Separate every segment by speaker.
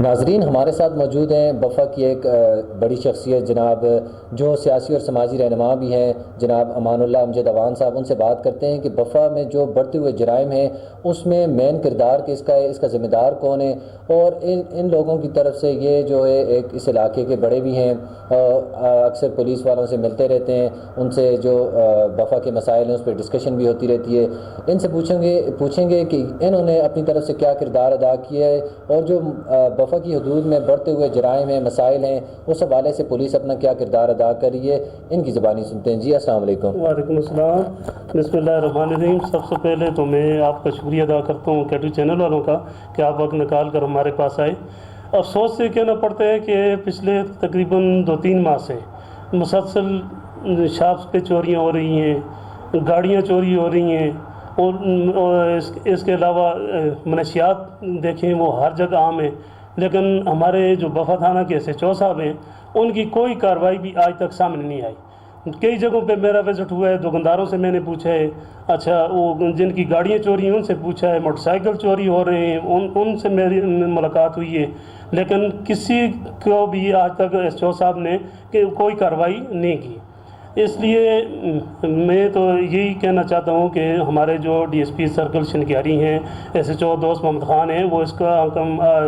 Speaker 1: ناظرین، ہمارے ساتھ موجود ہیں بفا کی ایک بڑی شخصیت جناب جو سیاسی اور سماجی رہنما بھی ہیں، جناب امان اللہ امجد اوان صاحب۔ ان سے بات کرتے ہیں کہ بفا میں جو بڑھتے ہوئے جرائم ہیں اس میں مین کردار کس کا ہے، اس کا ذمہ دار کون ہے، اور ان لوگوں کی طرف سے یہ جو ہے ایک اس علاقے کے بڑے بھی ہیں، اکثر پولیس والوں سے ملتے رہتے ہیں، ان سے جو بفا کے مسائل ہیں اس پہ ڈسکشن بھی ہوتی رہتی ہے۔ ان سے پوچھیں گے کہ انہوں نے اپنی طرف سے کیا کردار ادا کیا ہے، اور جو بفا کی حدود میں بڑھتے ہوئے جرائم ہیں، مسائل ہیں، اس حوالے سے پولیس اپنا کیا کردار ادا کر رہی ہے، ان کی زبانی سنتے ہیں۔ جی السلام علیکم۔
Speaker 2: وعلیکم السلام، بسم اللہ الرحمن الرحیم۔ سب سے پہلے تو میں آپ کا شکریہ ادا کرتا ہوں کیٹو چینل والوں کا کہ آپ وقت نکال کر ہمارے پاس آئے۔ افسوس سے کہنا پڑتا ہے کہ پچھلے تقریباً 2-3 ماہ سے مسلسل شاپس پہ چوریاں ہو رہی ہیں، گاڑیاں چوری ہو رہی ہیں، اور اس کے علاوہ منشیات دیکھیں وہ ہر جگہ عام ہیں، لیکن ہمارے جو بفا تھانہ کے SHO صاحب ہیں ان کی کوئی کارروائی بھی آج تک سامنے نہیں آئی۔ کئی جگہوں پہ میرا وزٹ ہوا ہے، دکانداروں سے میں نے پوچھا ہے، اچھا وہ جن کی گاڑیاں چوری ہیں ان سے پوچھا ہے، موٹر سائیکل چوری ہو رہے ہیں ان سے میری ملاقات ہوئی ہے، لیکن کسی کو بھی آج تک SHO صاحب نے کوئی کارروائی نہیں کی۔ اس لیے میں تو یہی کہنا چاہتا ہوں کہ ہمارے جو DSP سرکل شنکیاری ہیں، SHO دوست محمد خان ہیں، وہ اس کا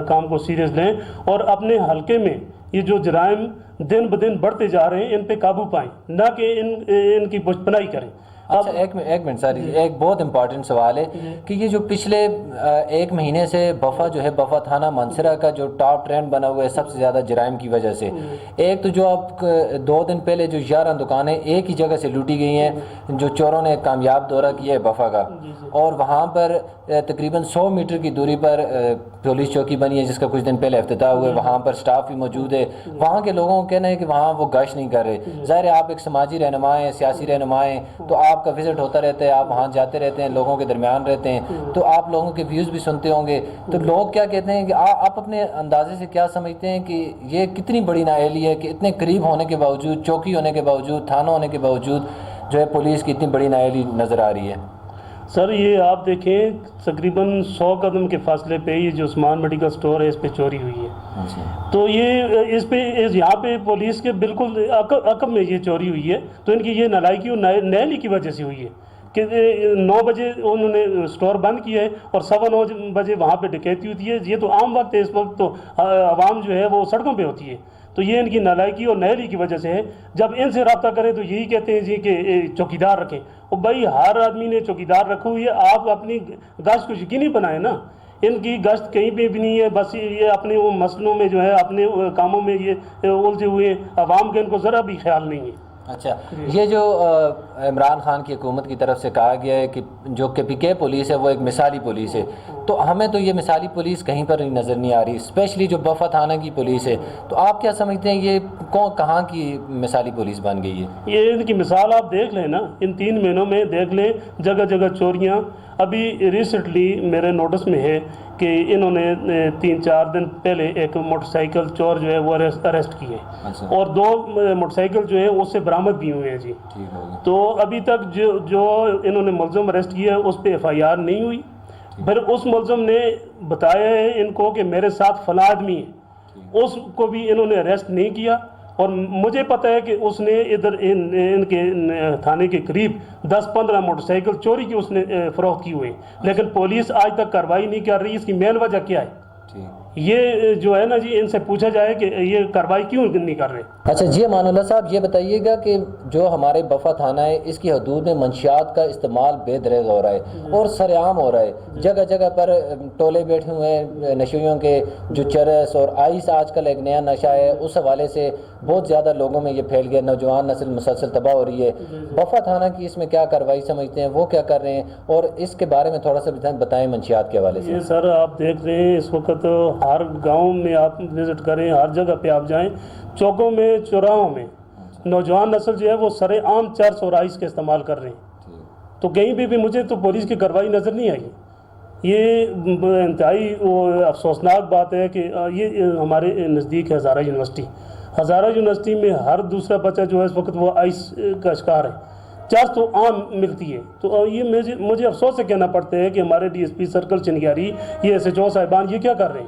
Speaker 2: کام کو سیریس لیں اور اپنے حلقے میں یہ جو جرائم دن بدن بڑھتے جا رہے ہیں ان پہ قابو پائیں، نہ کہ ان کی پشپنائی کریں۔
Speaker 1: اچھا ایک منٹ سر، ایک بہت امپورٹنٹ سوال ہے کہ یہ جو پچھلے 1 مہینے سے بفا جو ہے، بفا تھانہ مانسرا کا جو ٹاپ ٹرینڈ بنا ہوا ہے سب سے زیادہ جرائم کی وجہ سے، ایک تو جو اب 2 دن پہلے جو 11 دکانیں ایک ہی جگہ سے لوٹی گئی ہیں، جو چوروں نے کامیاب دورہ کیا ہے بفا کا، اور وہاں پر تقریباً 100 میٹر کی دوری پر پولیس چوکی بنی ہے جس کا کچھ دن پہلے افتتاح ہوا ہے، وہاں پر سٹاف بھی موجود ہے۔ وہاں کے لوگوں کا کہنا ہے کہ وہاں وہ گشت نہیں کر رہے۔ ظاہر ہے آپ ایک سماجی رہنما ہیں، سیاسی رہنما ہیں، تو آپ کا وزٹ ہوتا رہتا ہے، آپ وہاں جاتے رہتے ہیں، لوگوں کے درمیان رہتے ہیں، تو آپ لوگوں کے ویوز بھی سنتے ہوں گے۔ تو لوگ کیا کہتے ہیں کہ آپ اپنے اندازے سے کیا سمجھتے ہیں کہ یہ کتنی بڑی نااہلی ہے کہ اتنے قریب ہونے کے باوجود، چوکی ہونے کے باوجود، تھانہ ہونے کے باوجود جو ہے پولیس کی اتنی بڑی نااہلی نظر آ رہی ہے؟
Speaker 2: سر یہ آپ دیکھیں تقریباً 100 قدم کے فاصلے پہ یہ جو عثمان میڈیکل سٹور ہے اس پہ چوری ہوئی ہے، تو یہ یہاں پہ پولیس کے بالکل عقب میں یہ چوری ہوئی ہے، تو ان کی یہ نالائکی اور نااہلی کی وجہ سے ہوئی ہے کہ 9 بجے انہوں نے سٹور بند کیا ہے اور 9:15 بجے وہاں پہ ڈکیتی ہوتی ہے۔ یہ تو عام وقت ہے، اس وقت تو عوام جو ہے وہ سڑکوں پہ ہوتی ہے، تو یہ ان کی نالائکی اور نااہلی کی وجہ سے ہے۔ جب ان سے رابطہ کریں تو یہی کہتے ہیں جی کہ چوکیدار رکھیں، اور بھائی ہر آدمی نے چوکیدار رکھو، یہ آپ اپنی گشت کو یقینی بنائیں نا۔ ان کی گشت کہیں پہ بھی نہیں ہے، بس یہ اپنے وہ مسئلوں میں جو ہے، اپنے کاموں میں یہ الجھے ہوئے ہیں، عوام کا ان کو ذرا بھی خیال نہیں ہے۔
Speaker 1: اچھا، یہ جو عمران خان کی حکومت کی طرف سے کہا گیا ہے کہ جو KPK پولیس ہے وہ ایک مثالی پولیس ہے، تو ہمیں تو یہ مثالی پولیس کہیں پر نظر نہیں آ رہی، اسپیشلی جو بفا تھانہ کی پولیس ہے، تو آپ کیا سمجھتے ہیں یہ کہاں کی مثالی پولیس بن گئی ہے؟
Speaker 2: یہ ان کی مثال آپ دیکھ لیں نا، ان 3 مہینوں میں دیکھ لیں جگہ جگہ چوریاں۔ ابھی ریسنٹلی میرے نوٹس میں ہے کہ انہوں نے 3-4 دن پہلے ایک موٹر سائیکل چور جو ہے وہ اریسٹ کیے، اور 2 موٹر سائیکل جو ہے اس سے برآمد بھی ہوئے ہیں جی۔ تو ابھی تک جو انہوں نے ملزم اریسٹ کیا ہے اس پہ FIR نہیں ہوئی، پھر اس ملزم نے بتایا ہے ان کو کہ میرے ساتھ فلاں آدمی ہے، اس کو بھی انہوں نے اریسٹ نہیں کیا، اور مجھے پتہ ہے کہ اس نے ادھر ان کے تھانے کے قریب 10-15 موٹر سائیکل چوری کی اس نے فروخت کی ہوئے، لیکن پولیس آج تک کارروائی نہیں کر رہی۔ اس کی مین وجہ کیا ہے؟ یہ جو ہے نا جی، ان سے پوچھا جائے کہ یہ کارروائی کیوں نہیں کر رہے۔
Speaker 1: اچھا جی امان اللہ صاحب، یہ بتائیے گا کہ جو ہمارے بفا تھانہ ہے اس کی حدود میں منشیات کا استعمال بے دریغ ہو رہا ہے اور سر عام ہو رہا ہے، جگہ جگہ پر ٹولے بیٹھے ہوئے ہیں نشیوں کے، جو چرس اور آئس آج کل ایک نیا نشہ ہے، اس حوالے سے بہت زیادہ لوگوں میں یہ پھیل گیا، نوجوان نسل مسلسل تباہ ہو رہی ہے۔ بفا تھانہ کی اس میں کیا کارروائی سمجھتے ہیں، وہ کیا کر رہے ہیں، اور اس کے بارے میں تھوڑا سا بتائیں منشیات کے حوالے سے۔
Speaker 2: یہ سر آپ دیکھ رہے ہیں اس وقت ہر گاؤں میں آپ وزٹ کریں، ہر جگہ پہ آپ جائیں، چوکوں میں، چوراہوں میں نوجوان نسل جو ہے وہ سر عام چرس اور آئس کا استعمال کر رہے ہیں، تو کہیں بھی مجھے تو پولیس کی کارروائی نظر نہیں آئی۔ یہ انتہائی افسوسناک بات ہے کہ یہ ہمارے نزدیک ہے ہزارہ یونیورسٹی، ہزارہ یونیورسٹی میں ہر دوسرا بچہ جو ہے اس وقت وہ آئس کا شکار ہے، چرس تو عام ملتی ہے۔ تو یہ مجھے افسوس سے کہنا پڑتا ہے کہ ہمارے DSP سرکل چنگیاری، یہ SHO صاحبان یہ کیا کر رہے ہیں،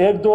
Speaker 2: 1-2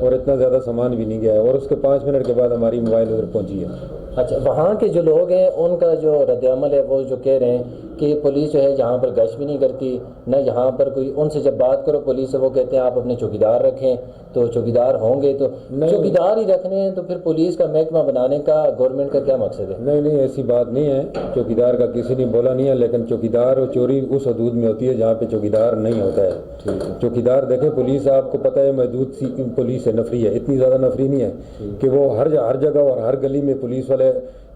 Speaker 3: اور اتنا زیادہ سامان بھی نہیں گیا ہے، اور اس کے 5 منٹ کے بعد ہماری موبائل ادھر پہنچی ہے۔
Speaker 1: اچھا، وہاں کے جو لوگ ہیں ان کا جو رد عمل ہے وہ جو کہہ رہے ہیں کہ پولیس جو ہے یہاں پر گشت بھی نہیں کرتی، نہ یہاں پر کوئی، ان سے جب بات کرو پولیس سے وہ کہتے ہیں آپ اپنے چوکیدار رکھیں، تو چوکیدار ہوں گے تو چوکیدار ہی رکھنے ہیں، تو پھر پولیس کا محکمہ بنانے کا گورنمنٹ کا کیا مقصد ہے؟
Speaker 3: نہیں ایسی بات نہیں ہے، چوکیدار کا کسی نے بولا نہیں ہے، لیکن چوکیدار اور چوری اس حدود میں ہوتی ہے جہاں پہ چوکیدار نہیں ہوتا ہے۔ چوکیدار دیکھیں، پولیس آپ کو پتہ ہے محدود سی پولیس ہے، نفری ہے، اتنی زیادہ نفری نہیں ہے کہ وہ ہر جگہ اور ہر گلی میں پولیس والے،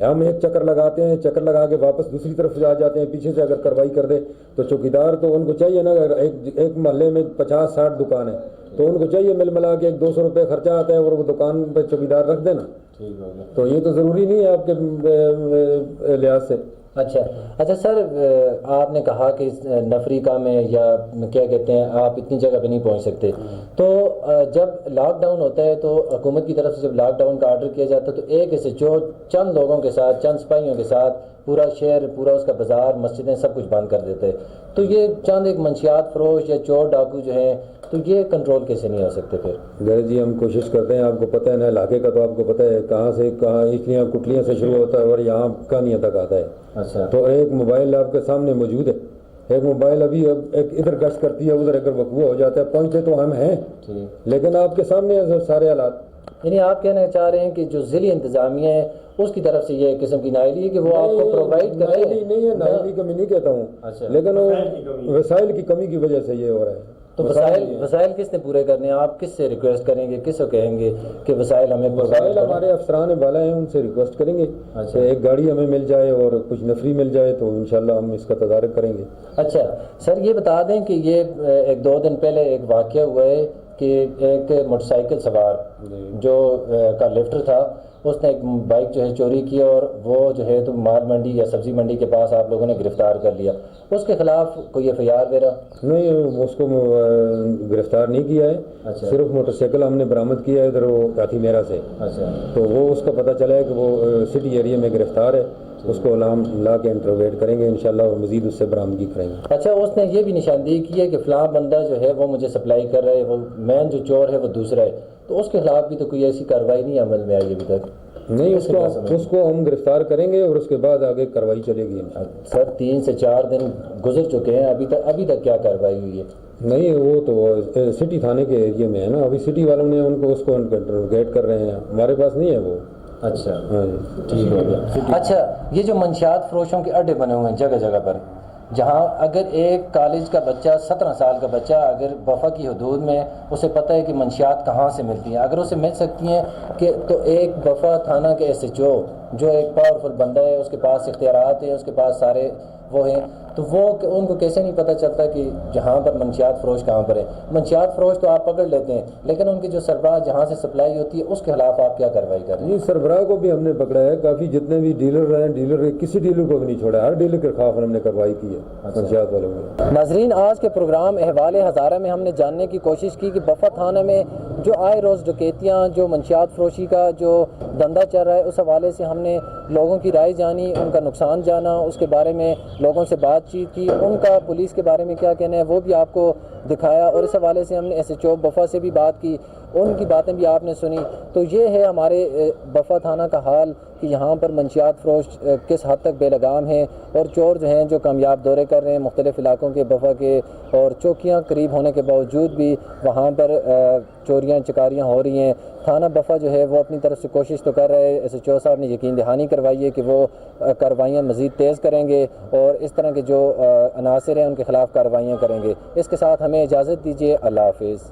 Speaker 3: ہم ایک چکر لگاتے ہیں، چکر لگا کے واپس دوسری طرف آ جاتے ہیں، پیچھے سے اگر کارروائی کر دے تو چوکیدار تو ان کو چاہیے نا، اگر ایک محلے میں 50-60 دکان ہیں تو ان کو چاہیے مل ملا کے 200 روپے خرچہ آتا ہے اور وہ دکان پہ چوکیدار رکھ دینا، تو یہ تو ضروری نہیں ہے آپ کے لحاظ سے۔
Speaker 1: اچھا سر، آپ نے کہا کہ نفری کام ہے یا کیا کہتے ہیں آپ اتنی جگہ پہ نہیں پہنچ سکتے، تو جب لاک ڈاؤن ہوتا ہے تو حکومت کی طرف سے جب لاک ڈاؤن کا آرڈر کیا جاتا ہے تو ایک ایسے چند لوگوں کے ساتھ، چند سپاہیوں کے ساتھ پورا شہر، پورا اس کا بازار، مسجدیں سب کچھ بند کر دیتے ہیں، تو یہ چند ایک منشیات فروش یا چور ڈاکو جو ہیں تو یہ کنٹرول کیسے نہیں ہو سکتے پھر؟
Speaker 3: غیر جی ہم کوشش کرتے ہیں، آپ کو پتہ ہے نا علاقے کا، تو آپ کو پتہ ہے کہاں سے کہاں اچلیاں کٹلیاں سے شروع ہوتا ہے اور یہاں کہانیاں تک آتا ہے۔
Speaker 1: اچھا،
Speaker 3: تو ایک موبائل آپ کے سامنے موجود ہے، ایک موبائل ابھی ایک ادھر گشت کرتی ہے، ادھر اگر وقوع ہو جاتا ہے، پہنچتے تو ہم ہیں لیکن آپ کے سامنے ہیں سارے حالات۔
Speaker 1: یعنی آپ کہنا چاہ رہے ہیں کہ جو ضلعی انتظامیہ ہے اس کی طرف سے یہ قسم کی نااہلی ہے کہ وہ آپ کو پرووائڈ کرے؟
Speaker 3: نہیں ہے، نااہلی کمی نہیں کہتا ہوں، لیکن وسائل کی کمی کی وجہ سے یہ ہو رہا ہے۔
Speaker 1: تو وسائل کس نے پورے کرنے ہیں؟ آپ کس سے ریکویسٹ کریں گے، کس کو کہیں گے کہ وسائل ہمیں
Speaker 3: وسائل ہمارے افسران بالا ہیں، ان سے ریکویسٹ کریں گے کہ ایک گاڑی ہمیں مل جائے اور کچھ نفری مل جائے تو انشاءاللہ ہم اس کا تدارک کریں گے۔
Speaker 1: اچھا سر، یہ بتا دیں کہ یہ 1-2 دن پہلے ایک واقعہ ہوا ہے کہ ایک موٹر سائیکل سوار جو کا لفٹر تھا، اس نے ایک بائک جو ہے چوری کی اور وہ جو ہے تو مال منڈی یا سبزی منڈی کے پاس آپ لوگوں نے گرفتار کر لیا، اس کے خلاف کوئی FIR وغیرہ؟
Speaker 3: نہیں، اس کو گرفتار نہیں کیا ہے، صرف موٹر سائیکل ہم نے برآمد کیا ہے ادھر وہ کاتھی میرا سے، تو وہ اس کا پتہ چلا ہے کہ وہ سٹی ایریا میں گرفتار ہے، اس کو لا کے انٹروگیٹ کریں گے انشاءاللہ، اور مزید اس سے برآمدگی کریں گے۔
Speaker 1: اچھا، اس نے یہ بھی نشاندہی کی ہے کہ فلاں بندہ جو ہے وہ مجھے سپلائی کر رہا ہے، وہ مین جو چور ہے وہ دوسرا ہے، تو اس کے خلاف بھی تو کوئی ایسی کارروائی نہیں عمل میں آئی ابھی تک؟
Speaker 3: نہیں، اس کو ہم گرفتار کریں گے اور اس کے بعد آگے کارروائی چلے گی۔
Speaker 1: سر 3 سے 4 دن گزر چکے ہیں، ابھی تک کیا کارروائی ہوئی ہے؟
Speaker 3: نہیں، وہ تو سٹی تھانے کے ایریا میں ہے نا، ابھی سٹی والوں نے اس کو انٹروگیٹ کر رہے ہیں، ہمارے پاس نہیں ہے وہ۔
Speaker 1: اچھا، ٹھیک ہو گیا۔ اچھا، یہ جو منشیات فروشوں کے اڈے بنے ہوئے ہیں جگہ جگہ پر، جہاں اگر ایک کالج کا بچہ 17 سال کا بچہ اگر بفا کی حدود میں اسے پتہ ہے کہ منشیات کہاں سے ملتی ہیں، اگر اسے مل سکتی ہیں کہ تو ایک بفا تھانہ کے SHO جو ایک پاورفل بندہ ہے، اس کے پاس اختیارات ہیں، اس کے پاس سارے وہ ہیں، تو وہ ان کو کیسے نہیں پتہ چلتا کہ جہاں پر منشیات فروش کہاں پر ہے؟ منشیات فروش تو آپ پکڑ لیتے ہیں، لیکن ان کی جو سربراہ جہاں سے سپلائی ہوتی ہے اس کے خلاف آپ کیا کارروائی کر رہے ہیں؟
Speaker 3: جی، سربراہ کو بھی ہم نے پکڑا ہے، کافی جتنے بھی ڈیلر ہیں، کسی ڈیلر کو بھی نہیں چھوڑا، ہر ڈیلر کے خلاف ہم نے کارروائی کی ہے منشیات والوں میں۔
Speaker 1: ناظرین، آج کے پروگرام احوال ہزارہ میں ہم نے جاننے کی کوشش کی کہ بفا تھانہ میں جو آئے روز ڈکیتیاں، جو منشیات فروشی کا جو دھندا چل رہا ہے، اس حوالے سے ہم نے لوگوں کی رائے جانی، ان کا نقصان جانا، اس کے بارے میں لوگوں سے بات چیت کی، ان کا پولیس کے بارے میں کیا کہنا ہے وہ بھی آپ کو دکھایا، اور اس حوالے سے ہم نے SHO بفا سے بھی بات کی، ان کی باتیں بھی آپ نے سنی۔ تو یہ ہے ہمارے بفا تھانہ کا حال کہ یہاں پر منشیات فروش کس حد تک بے لگام ہیں، اور چور جو ہیں جو کامیاب دورے کر رہے ہیں مختلف علاقوں کے بفا کے، اور چوکیاں قریب ہونے کے باوجود بھی وہاں پر چوریاں چکاریاں ہو رہی ہیں۔ تھانہ بفا جو ہے وہ اپنی طرف سے کوشش تو کر رہے ہیں، SHO صاحب نے یقین دہانی کروائی ہے کہ وہ کارروائیاں مزید تیز کریں گے اور اس طرح کے جو عناصر ہیں ان کے خلاف کارروائیاں کریں گے۔ اس کے ساتھ ہمیں اجازت دیجیے، اللہ حافظ۔